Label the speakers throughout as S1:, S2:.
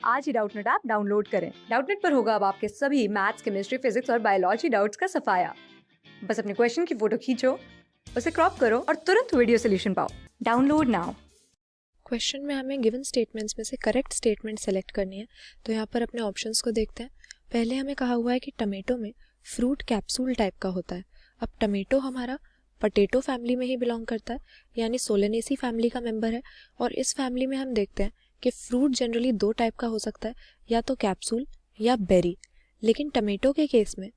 S1: आज ही Doubtnut app download करें। Doubtnut पर होगा अब आपके सभी मैथ्स, केमिस्ट्री, फिजिक्स और बायोलॉजी डाउट्स का सफाया। बस अपने क्वेश्चन की फोटो खींचो, उसे क्रॉप करो और तुरंत वीडियो सोल्यूशन पाओ। Download now.
S2: क्वेश्चन में हमें गिवन स्टेटमेंट्स में से करेक्ट स्टेटमेंट सेलेक्ट करनी है। तो यहाँ पर अपने ऑप्शंस को देखते हैं। पहले हमें कहा हुआ है कि टमेटो में फ्रूट कैप्सूल टाइप का होता है। अब टमेटो हमारा पटेटो फैमिली में ही बिलोंग करता है, यानी सोलेनेसी फैमिली का मेंबर है। और इस फैमिली में हम देखते हैं कि फ्रूट जनरली दो टाइप का हो सकता है, या तो कैप्सूल या बेरी। लेकिन टमेटो के केस में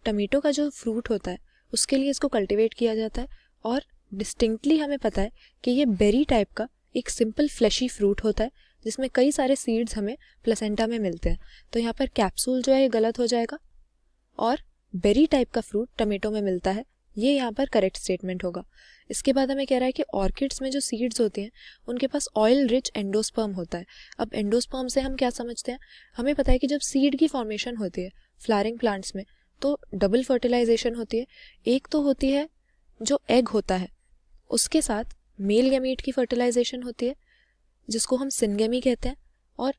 S2: टमेटो का जो फ्रूट होता है उसके लिए इसको कल्टिवेट किया जाता है, और डिस्टिंक्टली हमें पता है कि ये बेरी टाइप का एक सिंपल फ्लैशी फ्रूट होता है जिसमें कई सारे सीड्स हमें प्लेसेंटा में मिलते हैं। तो यहाँ पर कैप्सूल जो है ये गलत हो जाएगा, और बेरी टाइप का फ्रूट टमेटो में मिलता है, ये यहाँ पर करेक्ट स्टेटमेंट होगा। इसके बाद हमें कह रहा है कि ऑर्किड्स में जो सीड्स होती हैं उनके पास ऑयल रिच एंडोस्पर्म होता है। अब एंडोस्पर्म से हम क्या समझते हैं? हमें पता है कि जब सीड की फॉर्मेशन होती है फ्लावरिंग प्लांट्स में तो डबल फर्टिलाइजेशन होती है। एक तो होती है जो एग होता है, उसके साथ मेल गैमीट की फर्टिलाइजेशन होती है जिसको हम सिनगेमी कहते हैं, और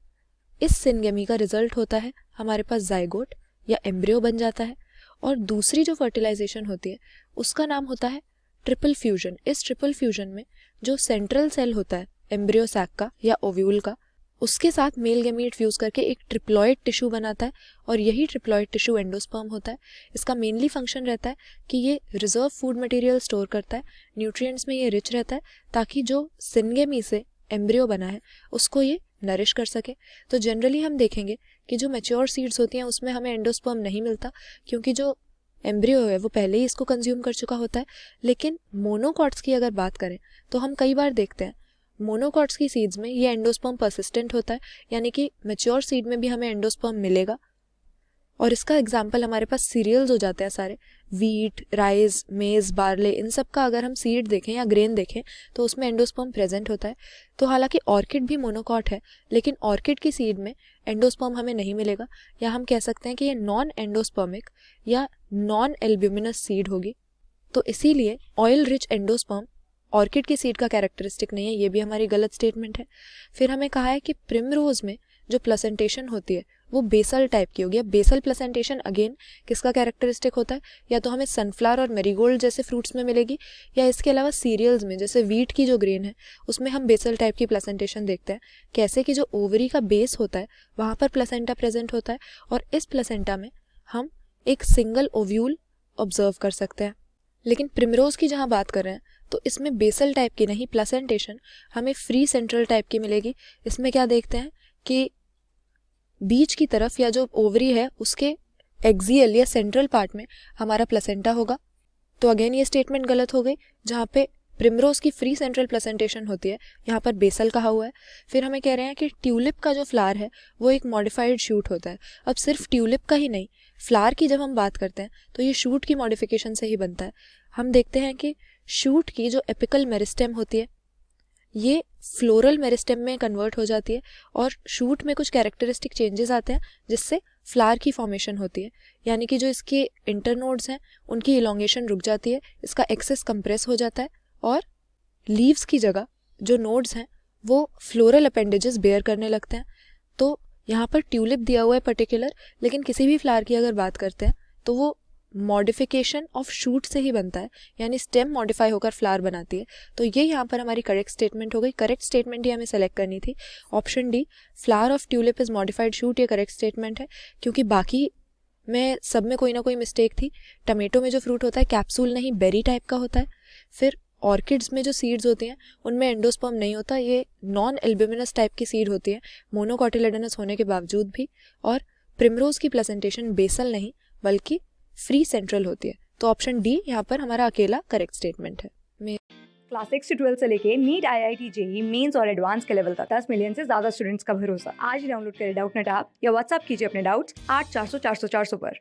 S2: इस सिनगेमी का रिजल्ट होता है हमारे पास जाइगोट या एम्ब्रियो बन जाता है। और दूसरी जो फर्टिलाइजेशन होती है उसका नाम होता है ट्रिपल फ्यूजन। इस ट्रिपल फ्यूजन में जो सेंट्रल सेल होता है एम्ब्रियो सैक का या ओव्यूल का, उसके साथ मेल गैमीट फ्यूज करके एक ट्रिप्लॉइड टिश्यू बनाता है, और यही ट्रिप्लॉइड टिश्यू एंडोस्पर्म होता है। इसका मेनली फंक्शन रहता है कि ये रिजर्व फूड मटेरियल स्टोर करता है, न्यूट्रिएंट्स में ये रिच रहता है, ताकि जो सिनगेमी से एम्ब्रियो बना है उसको ये नरिश कर सके। तो जनरली हम देखेंगे कि जो मैच्योर सीड्स होती हैं उसमें हमें एंडोस्पर्म नहीं मिलता, क्योंकि जो एम्ब्रियो है वो पहले ही इसको कंज्यूम कर चुका होता है। लेकिन मोनोकॉट्स की अगर बात करें तो हम कई बार देखते हैं मोनोकॉट्स की सीड्स में ये एंडोस्पर्म परसिस्टेंट होता है, यानी कि मैच्योर सीड में भी हमें एंडोस्पर्म मिलेगा। और इसका एग्जाम्पल हमारे पास सीरियल्स हो जाते हैं सारे, वीट, राइस, मेज, बार्ले, इन सब का अगर हम सीड देखें या ग्रेन देखें तो उसमें एंडोस्पर्म प्रेजेंट होता है। तो हालांकि ऑर्किड भी मोनोकॉट है, लेकिन ऑर्किड की सीड में एंडोस्पर्म हमें नहीं मिलेगा, या हम कह सकते हैं कि ये नॉन एंडोस्पर्मिक या नॉन एल्ब्यूमिनस सीड होगी। तो इसीलिए ऑयल रिच एंडोस्पर्म ऑर्किड की सीड का कैरेक्टरिस्टिक नहीं है, ये भी हमारी गलत स्टेटमेंट है। फिर हमें कहा है कि प्रिमरोज में जो प्लेसेंटेशन होती है वो बेसल टाइप की होगी। अब बेसल प्लेसेंटेशन अगेन किसका कैरेक्टरिस्टिक होता है? या तो हमें सनफ्लावर और मेरीगोल्ड जैसे फ्रूट्स में मिलेगी, या इसके अलावा सीरियल्स में जैसे वीट की जो ग्रेन है उसमें हम बेसल टाइप की प्लेसेंटेशन देखते हैं। कैसे कि जो ओवरी का बेस होता है वहाँ पर प्लेसेंटा प्रेजेंट होता है, और इस प्लेसेंटा में हम एक सिंगल ओव्यूल ऑब्जर्व कर सकते हैं। लेकिन प्रिमरोज की जहाँ बात कर रहे हैं तो इसमें बेसल टाइप की नहीं, प्लेसेंटेशन हमें फ्री सेंट्रल टाइप की मिलेगी। इसमें क्या देखते हैं कि बीच की तरफ या जो ओवरी है उसके एक्सियल या सेंट्रल पार्ट में हमारा प्लेसेंटा होगा। तो अगेन ये स्टेटमेंट गलत हो गई, जहाँ पे प्रिमरोज की फ्री सेंट्रल प्लेसेंटेशन होती है यहाँ पर बेसल कहा हुआ है। फिर हमें कह रहे हैं कि ट्यूलिप का जो फ्लावर है वो एक मॉडिफाइड शूट होता है। अब सिर्फ ट्यूलिप का ही नहीं, फ्लावर की जब हम बात करते हैं तो ये शूट की मॉडिफिकेशन से ही बनता है। हम देखते हैं कि शूट की जो एपिकल मेरिस्टेम होती है ये फ्लोरल मेरिस्टेम में कन्वर्ट हो जाती है, और शूट में कुछ कैरेक्टरिस्टिक चेंजेस आते हैं जिससे फ्लावर की फॉर्मेशन होती है, यानी कि जो इसके इंटरनोड्स हैं उनकी इलोंगेशन रुक जाती है, इसका एक्सेस कंप्रेस हो जाता है, और लीव्स की जगह जो नोड्स हैं वो फ्लोरल अपेंडेजेस बेयर करने लगते हैं। तो यहाँ पर ट्यूलिप दिया हुआ है पर्टिकुलर, लेकिन किसी भी फ्लावर की अगर बात करते हैं तो वो मॉडिफिकेशन ऑफ शूट से ही बनता है, यानी स्टेम मॉडिफाई होकर फ्लावर बनाती है। तो ये यहाँ पर हमारी करेक्ट स्टेटमेंट हो गई। करेक्ट स्टेटमेंट ही हमें सेलेक्ट करनी थी। Option D, flower of tulip is modified shoot, ये करेक्ट स्टेटमेंट है, क्योंकि बाकी में सब में कोई ना कोई मिस्टेक थी। टमेटो में जो फ्रूट होता है कैप्सूल नहीं बेरी टाइप का होता है। फिर ऑर्किड्स में जो सीड्स होती हैं उनमें एंडोस्पर्म नहीं होता, ये नॉन एल्ब्यूमिनस टाइप की सीड होती है मोनोकॉटिलेडनस होने के बावजूद भी। और प्रिमरोज की प्लेसेंटेशन बेसल नहीं बल्कि फ्री सेंट्रल होती है। तो ऑप्शन डी यहाँ पर हमारा अकेला करेक्ट स्टेटमेंट है।
S1: क्लास 6 से 12 से लेके नीट, IIT, जेई मेंस और एडवांस के लेवल तक 10 मिलियन से ज्यादा स्टूडेंट्स का भरोसा। आज ही डाउनलोड करें डाउटनेट ऐप या व्हाट्सएप कीजिए अपने डाउट्स 8400 400 400 पर।